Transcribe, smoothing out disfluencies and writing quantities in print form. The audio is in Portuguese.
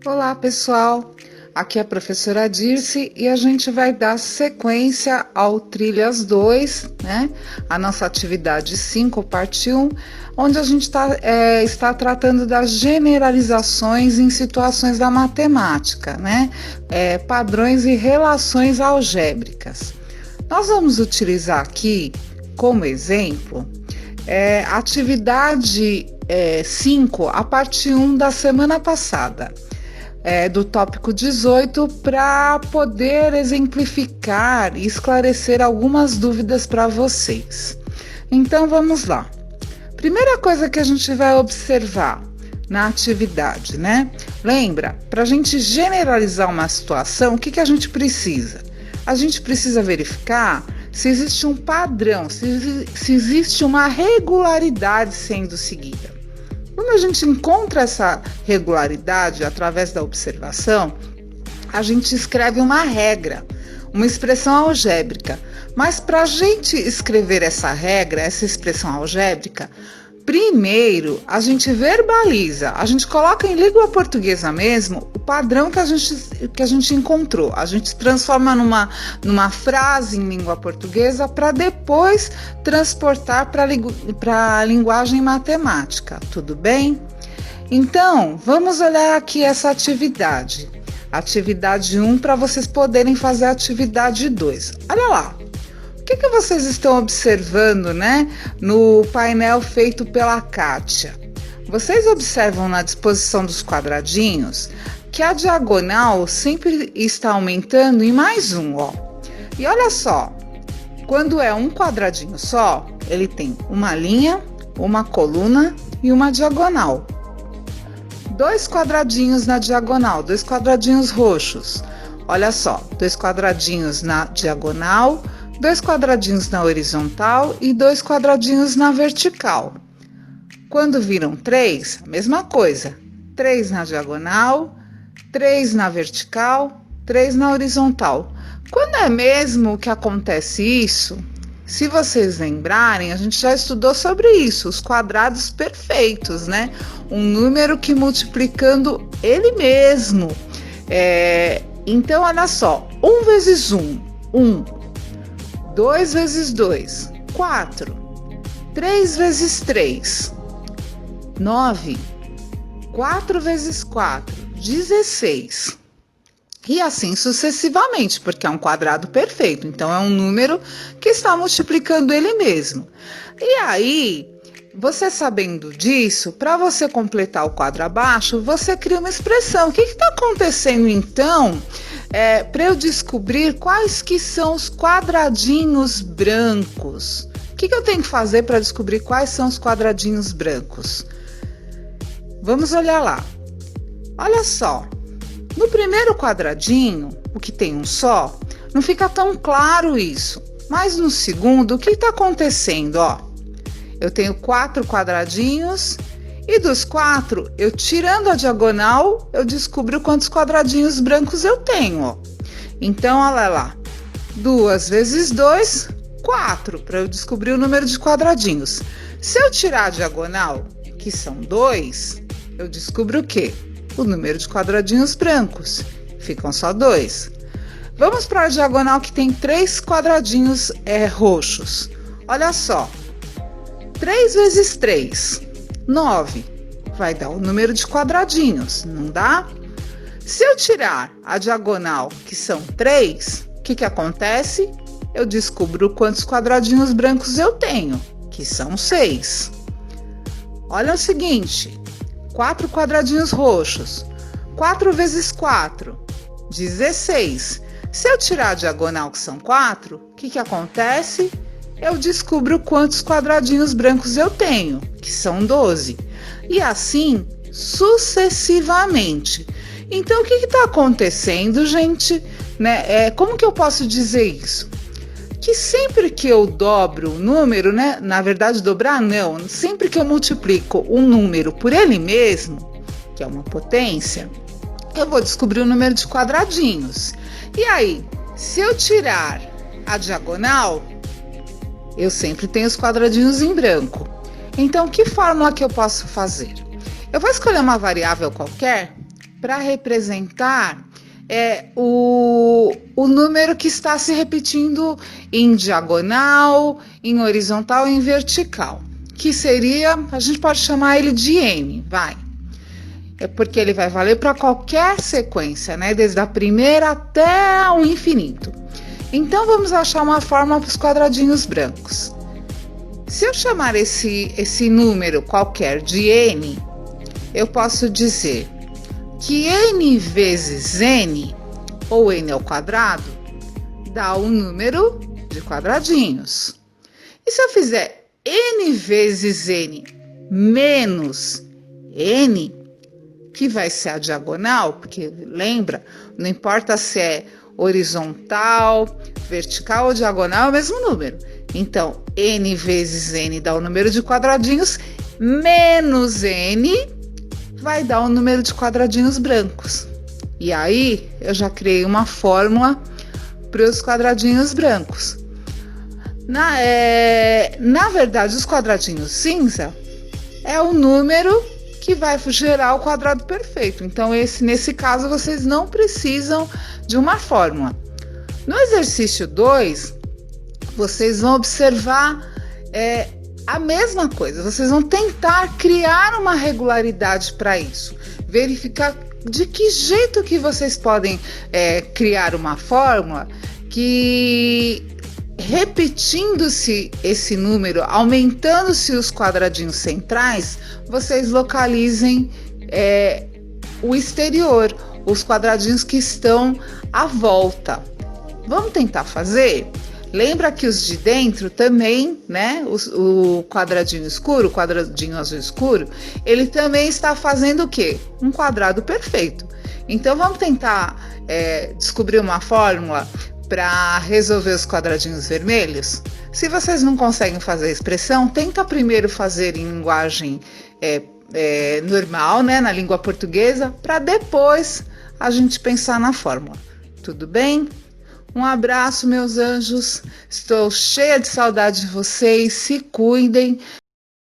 Olá, pessoal! Aqui é a professora Dirce e a gente vai dar sequência ao Trilhas 2, né? A nossa atividade 5, parte 1, onde a gente está tratando das generalizações em situações da matemática, né? Padrões e relações algébricas. Nós vamos utilizar aqui, como exemplo, a atividade 5, a parte 1 da semana passada. Do tópico 18, para poder exemplificar e esclarecer algumas dúvidas para vocês. Então vamos lá. Primeira coisa que a gente vai observar na atividade, né? Lembra, para a gente generalizar uma situação, o que a gente precisa? A gente precisa verificar se existe um padrão, se existe uma regularidade sendo seguida. Quando a gente encontra essa regularidade através da observação, a gente escreve uma regra, uma expressão algébrica. Mas para a gente escrever essa regra, essa expressão algébrica, primeiro a gente verbaliza, a gente coloca em língua portuguesa mesmo o padrão que a gente encontrou. A gente transforma numa frase em língua portuguesa para depois transportar para a linguagem matemática, tudo bem? Então, vamos olhar aqui essa atividade. Atividade 1 para vocês poderem fazer a atividade 2. Olha lá. O que vocês estão observando, né, no painel feito pela Kátia? Vocês observam na disposição dos quadradinhos que a diagonal sempre está aumentando em mais um, ó. E olha só, quando é um quadradinho só, ele tem uma linha, uma coluna e uma diagonal. Dois quadradinhos na diagonal, dois quadradinhos roxos. Olha só, dois quadradinhos na diagonal, dois quadradinhos na horizontal e dois quadradinhos na vertical. Quando viram três, a mesma coisa. Três na diagonal, três na vertical, três na horizontal. Quando é mesmo que acontece isso? Se vocês lembrarem, a gente já estudou sobre isso, os quadrados perfeitos, né? Um número que multiplicando ele mesmo. Então, olha só, 1 vezes 1, 1. 2 vezes 2, 4. 3 vezes 3, 9. 4 vezes 4, 16. E assim sucessivamente, porque é um quadrado perfeito. Então, é um número que está multiplicando ele mesmo. E aí, você sabendo disso, para você completar o quadro abaixo, você cria uma expressão. O que está acontecendo então? Para eu descobrir quais que são os quadradinhos brancos. O que eu tenho que fazer para descobrir quais são os quadradinhos brancos? Vamos olhar lá. Olha só, no primeiro quadradinho, o que tem um só, não fica tão claro isso. Mas no segundo, o que está acontecendo? Ó, eu tenho 4 quadradinhos e dos 4, eu tirando a diagonal, eu descubro quantos quadradinhos brancos eu tenho. Ó. Então, olha lá, 2 vezes 2, 4, para eu descobrir o número de quadradinhos. Se eu tirar a diagonal, que são 2, eu descubro o quê? O número de quadradinhos brancos. Ficam só 2. Vamos para a diagonal que tem 3 quadradinhos roxos. Olha só, 3 vezes 3, 9. Vai dar o número de quadradinhos, não dá? Se eu tirar a diagonal, que são 3, o que acontece? Eu descubro quantos quadradinhos brancos eu tenho, que são 6. Olha o seguinte, 4 quadradinhos roxos. 4 vezes 4, 16. Se eu tirar a diagonal, que são 4, o que acontece? Eu descubro quantos quadradinhos brancos eu tenho, que são 12. E assim, sucessivamente. Então, o que está acontecendo, gente? Como que eu posso dizer isso? Que sempre que eu dobro o número, né? Na verdade, dobrar não. Sempre que eu multiplico um número por ele mesmo, que é uma potência, eu vou descobrir o número de quadradinhos. E aí, se eu tirar a diagonal, eu sempre tenho os quadradinhos em branco. Então, que fórmula que eu posso fazer? Eu vou escolher uma variável qualquer, para representar o número que está se repetindo em diagonal, em horizontal e em vertical, que seria, a gente pode chamar ele de n, vai. É porque ele vai valer para qualquer sequência, né? Desde a primeira até o infinito. Então, vamos achar uma fórmula para os quadradinhos brancos. Se eu chamar esse número qualquer de n, eu posso dizer que n vezes n, ou n ao quadrado, dá o número de quadradinhos. E se eu fizer n vezes n menos n, que vai ser a diagonal, porque lembra, não importa se é horizontal, vertical ou diagonal, é o mesmo número. Então, n vezes n dá o número de quadradinhos, menos n vai dar o número de quadradinhos brancos. E aí, eu já criei uma fórmula para os quadradinhos brancos. Na verdade, os quadradinhos cinza é o número que vai gerar o quadrado perfeito. Então, nesse caso, vocês não precisam de uma fórmula. No exercício 2, vocês vão observar a mesma coisa. Vocês vão tentar criar uma regularidade para isso. Verificar de que jeito que vocês podem criar uma fórmula que, repetindo-se esse número, aumentando-se os quadradinhos centrais, vocês localizem o exterior, os quadradinhos que estão à volta. Vamos tentar fazer? Lembra que os de dentro também, né? O quadradinho escuro, o quadradinho azul escuro, ele também está fazendo o quê? Um quadrado perfeito. Então, vamos tentar descobrir uma fórmula para resolver os quadradinhos vermelhos? Se vocês não conseguem fazer a expressão, tenta primeiro fazer em linguagem normal, né? Na língua portuguesa, para depois a gente pensar na fórmula. Tudo bem? Um abraço, meus anjos. Estou cheia de saudade de vocês. Se cuidem.